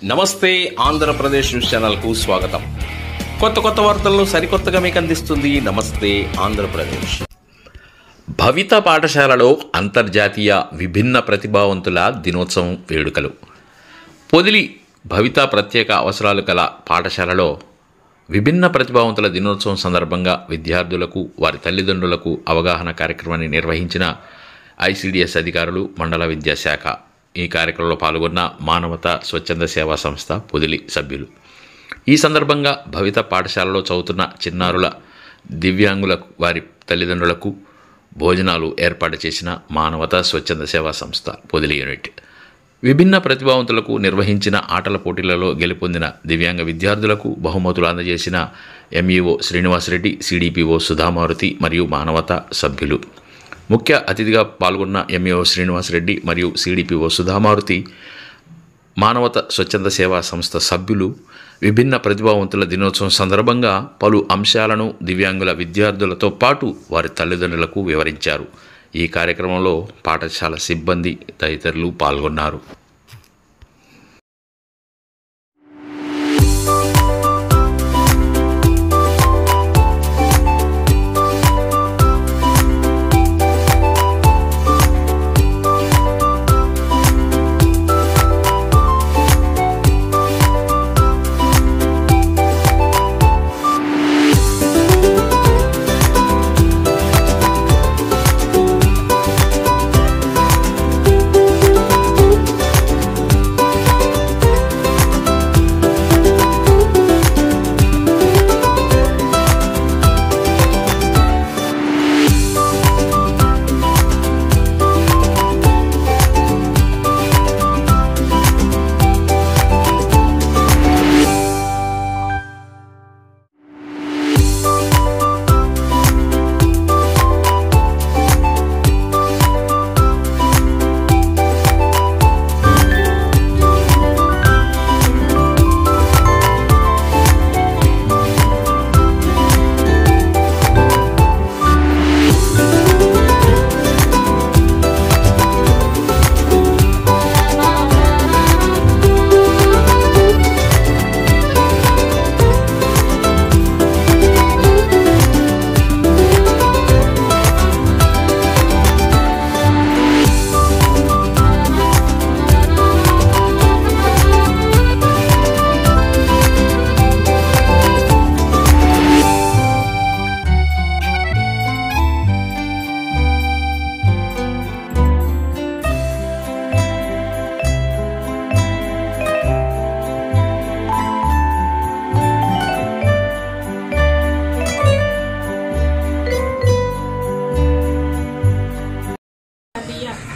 నమస్తే ఆంధ్రప్రదేశ్ న్యూస్ ఛానల్కు స్వాగతం. కొత్త వార్తలను సరికొత్తగా మీకు అందిస్తుంది నమస్తే ఆంధ్రప్రదేశ్. భవిత పాఠశాలలో అంతర్జాతీయ విభిన్న ప్రతిభావంతుల దినోత్సవం వేడుకలు. పొదిలి భవిత ప్రత్యేక అవసరాలు కల పాఠశాలలో విభిన్న ప్రతిభావంతుల దినోత్సవం సందర్భంగా విద్యార్థులకు వారి తల్లిదండ్రులకు అవగాహన కార్యక్రమాన్ని నిర్వహించిన ఐసిడిఎస్ అధికారులు, మండల విద్యాశాఖ. ఈ కార్యక్రమంలో పాల్గొన్న మానవతా స్వచ్ఛంద సేవా సంస్థ పొదిలి సభ్యులు. ఈ సందర్భంగా భవిత పాఠశాలలో చదువుతున్న చిన్నారుల దివ్యాంగులకు వారి తల్లిదండ్రులకు భోజనాలు ఏర్పాటు చేసిన మానవతా స్వచ్ఛంద సేవా సంస్థ పొదిలి యూనిట్. విభిన్న ప్రతిభావంతులకు నిర్వహించిన ఆటల పోటీలలో గెలుపొందిన దివ్యాంగ విద్యార్థులకు బహుమతులు అందజేసిన ఎంఈఓ శ్రీనివాసరెడ్డి, సిడిపిఓ సుధామారుతి మరియు మానవతా సభ్యులు. ముఖ్య అతిథిగా పాల్గొన్న ఎంఈఓ శ్రీనివాసరెడ్డి మరియు సిడిపిఓ సుధామారుతి, మానవతా స్వచ్ఛంద సేవా సంస్థ సభ్యులు విభిన్న ప్రతిభావంతుల దినోత్సవం సందర్భంగా పలు అంశాలను దివ్యాంగుల విద్యార్థులతో పాటు వారి తల్లిదండ్రులకు వివరించారు. ఈ కార్యక్రమంలో పాఠశాల సిబ్బంది తదితరులు పాల్గొన్నారు.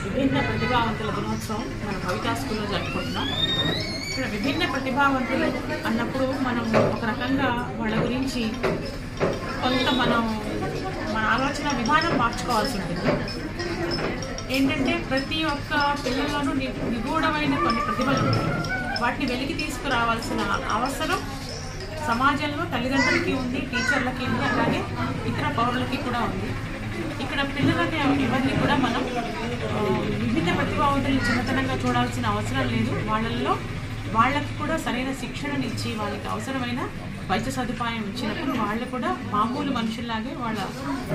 విభిన్న ప్రతిభావంతుల దినోత్సవం మనం భవితా స్కూల్లో జరుపుకుంటున్నాం. ఇక్కడ విభిన్న ప్రతిభావంతులు అన్నప్పుడు మనం ఒక రకంగా వాళ్ళ గురించి కొంత మన ఆలోచన విధానం మార్చుకోవాల్సి ఉంటుంది. ఏంటంటే ప్రతి ఒక్క పిల్లల్లోనూ నిగూఢమైన కొన్ని ప్రతిభలు ఉంటాయి. వాటిని వెలికి తీసుకురావాల్సిన అవసరం సమాజంలో తల్లిదండ్రులకి ఉంది, టీచర్లకి ఉంది, అలాగే ఇతర పౌరులకి కూడా ఉంది. ఇక్కడ పిల్లలని ఎవరిని కూడా మనం విభిన్న ప్రతిభావంతులను చిన్నతనంగా చూడాల్సిన అవసరం లేదు. వాళ్ళకి కూడా సరైన శిక్షణనిచ్చి వాళ్ళకి అవసరమైన వైద్య సదుపాయం ఇచ్చినప్పుడు వాళ్ళు కూడా మామూలు మనుషుల్లాగే వాళ్ళ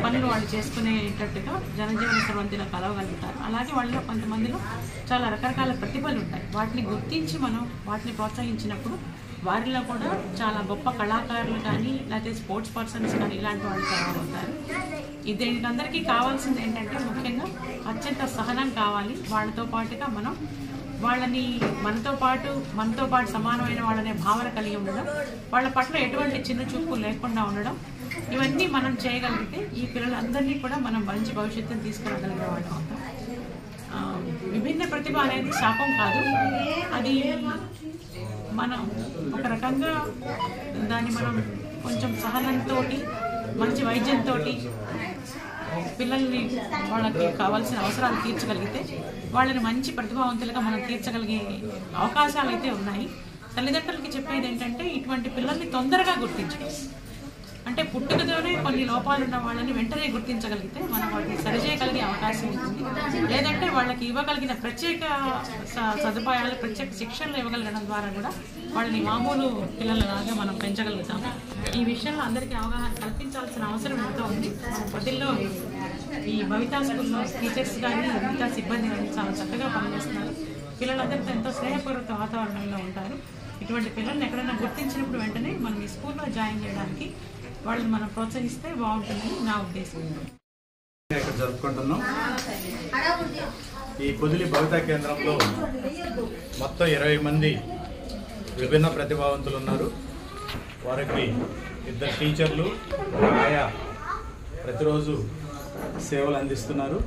పనులు వాళ్ళు చేసుకునేటట్టుగా జనజీవన స్రవంతిలో కలవగలుగుతారు. అలాగే వాళ్ళలో కొంతమందిలో చాలా రకరకాల ప్రతిభలు ఉంటాయి. వాటిని గుర్తించి మనం వాటిని ప్రోత్సహించినప్పుడు వారిలో కూడా చాలా గొప్ప కళాకారులు కానీ లేకపోతే స్పోర్ట్స్ పర్సన్స్ కానీ ఇలాంటి వాళ్ళు తయారవుతారు. దీనికందరికీ కావాల్సింది ఏంటంటే ముఖ్యంగా అత్యంత సహనం కావాలి. వాళ్ళతో పాటుగా మనం వాళ్ళని మనతో పాటు సమానమైన వాళ్ళనే భావన కలిగి ఉండడం, వాళ్ళ పట్ల ఎటువంటి చిన్న చూపు లేకుండా ఉండడం, ఇవన్నీ మనం చేయగలిగితే ఈ పిల్లలందరినీ కూడా మనం మంచి భవిష్యత్తును తీసుకురాగలిగే వాళ్ళం అవుతాం. విభిన్న ప్రతిభ అనేది శాపం కాదు. అది మనం ఒక రకంగా దాన్ని మనం కొంచెం సహనంతో, మంచి వైద్యంతో పిల్లల్ని వాళ్ళకి కావాల్సిన అవసరాలు తీర్చగలిగితే వాళ్ళని మంచి ప్రతిభావంతులుగా మనం తీర్చగలిగే అవకాశాలు అయితే ఉన్నాయి. తల్లిదండ్రులకి చెప్పేది ఏంటంటే ఇటువంటి పిల్లల్ని తొందరగా గుర్తించడం. అంటే పుట్టుకతోనే కొన్ని లోపాలు ఉన్న వాళ్ళని వెంటనే గుర్తించగలిగితే మనం వాటిని సరిచేయగలిగే అవకాశం ఉంటుంది. లేదంటే వాళ్ళకి ఇవ్వగలిగిన ప్రత్యేక సదుపాయాలు, ప్రత్యేక శిక్షణలు ఇవ్వగలగడం ద్వారా కూడా వాళ్ళని మామూలు పిల్లలలాగా మనం పెంచగలుగుతాం. ఈ విషయంలో అందరికీ అవగాహన కల్పించాల్సిన అవసరం ఎంతో ఉంది. పొద్దుల్లో ఈ భవితా స్కూల్లో టీచర్స్ కానీ మిగతా సిబ్బంది కానీ చాలా చక్కగా పనిచేస్తున్నారు. పిల్లలందరితో ఎంతో స్నేహపూర్వక వాతావరణంలో ఉంటారు. ఇటువంటి పిల్లల్ని ఎక్కడైనా గుర్తించినప్పుడు వెంటనే మనం ఈ స్కూల్లో జాయిన్ చేయడానికి వాళ్ళని మనం ప్రోత్సహిస్తే బాగుంటుందని నా ఉద్దేశం. ఇక్కడ జరుపుకుంటున్నాం. ఈ పొదిలి భవితా కేంద్రంలో మొత్తం 20 మంది విభిన్న ప్రతిభావంతులు ఉన్నారు. వారికి 2 టీచర్లు, ఆయా ప్రతిరోజు సేవలు అందిస్తున్నారు.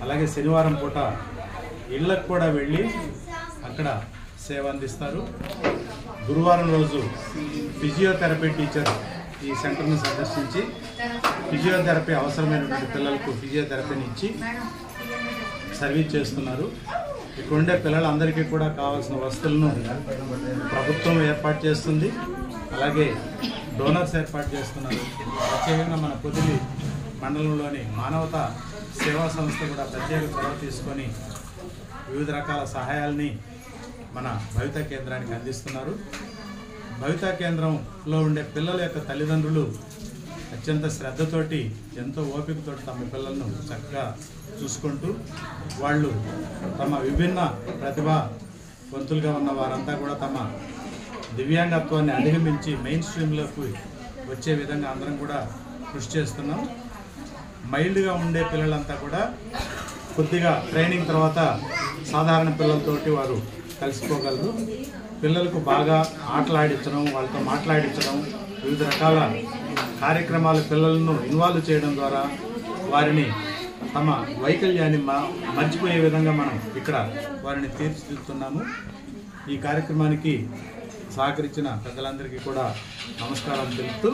అలాగే శనివారం పూట ఇళ్లకు కూడా వెళ్ళి అక్కడ సేవ అందిస్తారు. గురువారం రోజు ఫిజియోథెరపీ టీచర్ ఈ సెంటర్ను సందర్శించి ఫిజియోథెరపీ అవసరమైనటువంటి పిల్లలకు ఫిజియోథెరపీని ఇచ్చి సర్వీస్ చేస్తున్నారు. ఇక్కడ ఉండే పిల్లలందరికీ కూడా కావాల్సిన వస్తువులను ప్రభుత్వం ఏర్పాటు చేస్తుంది. అలాగే డోనర్స్ ఏర్పాటు చేస్తున్నారు. ప్రత్యేకంగా మన పొదిలి మండలంలోని మానవతా సేవా సంస్థ కూడా ప్రత్యేక చొరవ తీసుకొని వివిధ రకాల సహాయాల్ని మన భవితా కేంద్రానికి అందిస్తున్నారు. భవితా కేంద్రంలో ఉండే పిల్లల యొక్క తల్లిదండ్రులు అత్యంత శ్రద్ధతోటి, ఎంతో ఓపికతోటి తమ పిల్లలను చక్కగా చూసుకుంటూ వాళ్ళు తమ విభిన్న ప్రతిభావంతులుగా ఉన్న వారంతా కూడా తమ దివ్యాంగత్వాన్ని అధిగమించి మెయిన్ స్ట్రీమ్లోకి వచ్చే విధంగా అందరం కూడా కృషి చేస్తున్నాం. మైల్డ్గా ఉండే పిల్లలంతా కూడా కొద్దిగా ట్రైనింగ్ తర్వాత సాధారణ పిల్లలతోటి వారు కలిసిపోగలరు. పిల్లలకు బాగా ఆటలాడించడం, వాళ్ళతో మాట్లాడించడం, వివిధ రకాల కార్యక్రమాలు పిల్లలను ఇన్వాల్వ్ చేయడం ద్వారా వారిని తమ వైకల్యాన్ని మర్చిపోయే విధంగా మనం ఇక్కడ వారిని తీర్చిదిద్దుతున్నాము. ఈ కార్యక్రమానికి సహకరించిన పెద్దలందరికీ కూడా నమస్కారం తెలుపుతూ